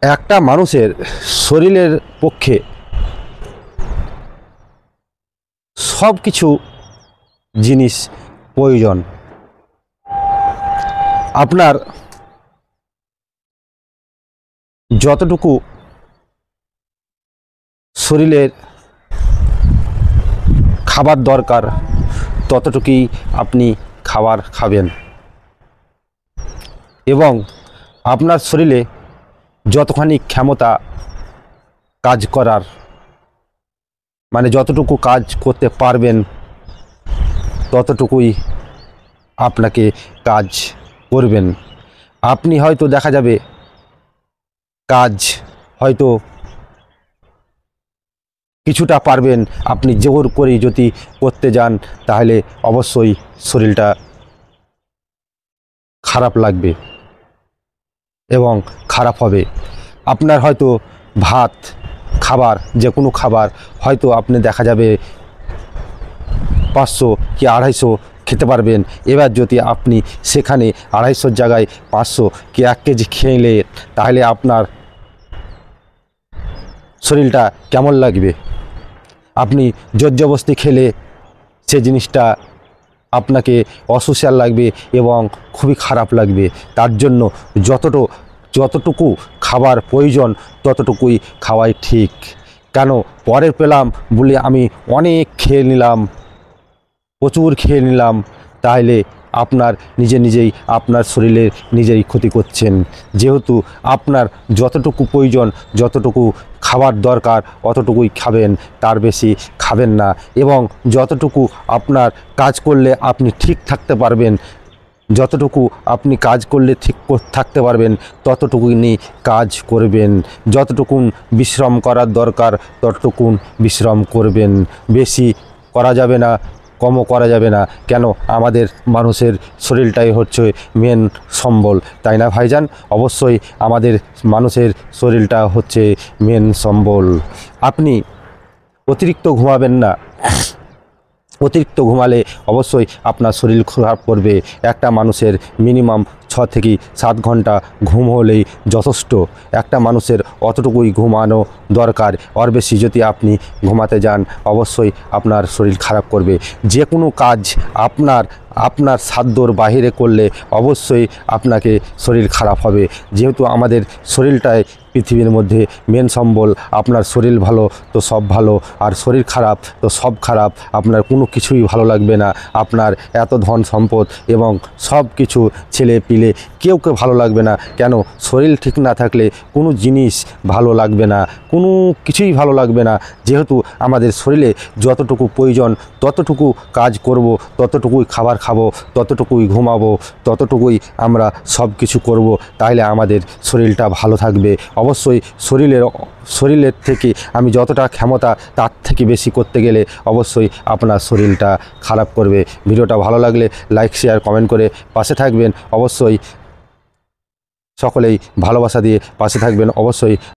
একটা মানুষের শরীরের পক্ষে সব কিছু জিনিস প্রয়োজন। আপনার যতটুকু শরীরের খাবার দরকার ততটুকুই আপনি খাবার খাবেন এবং আপনার শরীরে যতখানি ক্ষমতা কাজ করার মানে যতটুকু কাজ করতে পারবেন ততটুকুই আপনাকে কাজ করবেন। আপনি হয়তো দেখা যাবে কাজ হয়তো কিছুটা পারবেন, আপনি জোর করে যদি করতে যান তাহলে অবশ্যই শরীরটা খারাপ লাগবে এবং খারাপ হবে। আপনার হয়তো ভাত খাবার যে কোনো খাবার হয়তো আপনি দেখা যাবে 500 কি 250 খেতে পারবেন। এবার যদি আপনি সেখানে 250 জায়গায় 500 কি 1 কেজি খেলে তাহলে আপনার শরীরটা কেমন লাগবে? আপনি জোরজবস্তি খেলে সে জিনিসটা আপনাকে অসোশাল লাগবে এবং খুবই খারাপ লাগবে। তার জন্য যতটুকু খাবার প্রয়োজন ততটুকুই খাওয়াই ঠিক। কেন পরে পেলাম বলে আমি অনেক খেয়ে নিলাম, প্রচুর খেয়ে নিলাম, তাহলে আপনার নিজেই আপনার শরীরের নিজেই ক্ষতি করছেন। যেহেতু আপনার যতটুকু প্রয়োজন যতটুকু খাবার দরকার অতটুকুই খাবেন, তার বেশি খাবেন না। এবং যতটুকু আপনার কাজ করলে আপনি ঠিক থাকতে পারবেন, যতটুকু আপনি কাজ করলে ঠিক থাকতে পারবেন ততটুকুই কাজ করবেন। যতটুকুন বিশ্রাম করার দরকার ততটুকুন বিশ্রাম করবেন। বেশি করা যাবে না, কমও করা যাবে না। কেন আমাদের মানুষের শরীরটাই হচ্ছে মেন সম্বল, তাই না ভাইজান? অবশ্যই আমাদের মানুষের শরীরটা হচ্ছে মেন সম্বল। আপনি অতিরিক্ত ঘুমাবেন না। অতিরিক্ত ঘুমালে অবশ্যই আপনার শরীর খারাপ করবে। একটা মানুষের মিনিমাম 6 থেকে 7 ঘন্টা ঘুম হলেই যথেষ্ট। একটা মানুষের অতটুকুই ঘুমানো দরকার। ওর বেশি যদি আপনি ঘুমাতে যান অবশ্যই আপনার শরীর খারাপ করবে। যে কোনো কাজ আপনার সাধ্যর বাহিরে করলে অবশ্যই আপনাকে শরীর খারাপ হবে। যেহেতু আমাদের শরীরটাই পৃথিবীর মধ্যে মেন সম্বল। আপনার শরীর ভালো তো সব ভালো, আর শরীর খারাপ তো সব খারাপ। আপনার কোনো কিছুই ভালো লাগবে না। আপনার এত ধন সম্পদ এবং সব কিছু ছেলে পিলে কেউ ভালো লাগবে না। কেন শরীর ঠিক না থাকলে কোনো জিনিস ভালো লাগবে না, কোনো কিছুই ভালো লাগবে না। যেহেতু আমাদের শরীরে যতটুকু প্রয়োজন ততটুকু কাজ করব, ততটুকুই খাবার খাবো, ততটুকুই ঘুমাবো, ততটুকুই আমরা সব কিছু করব, তাহলে আমাদের শরীরটা ভালো থাকবে। অবশ্যই শরীরের থেকে আমি যতটা ক্ষমতা তার থেকে বেশি করতে গেলে অবশ্যই আপনার শরীরটা খারাপ করবে। ভিডিওটা ভালো লাগলে লাইক শেয়ার কমেন্ট করে পাশে থাকবেন। অবশ্যই সকলেই ভালোবাসা দিয়ে পাশে থাকবেন। অবশ্যই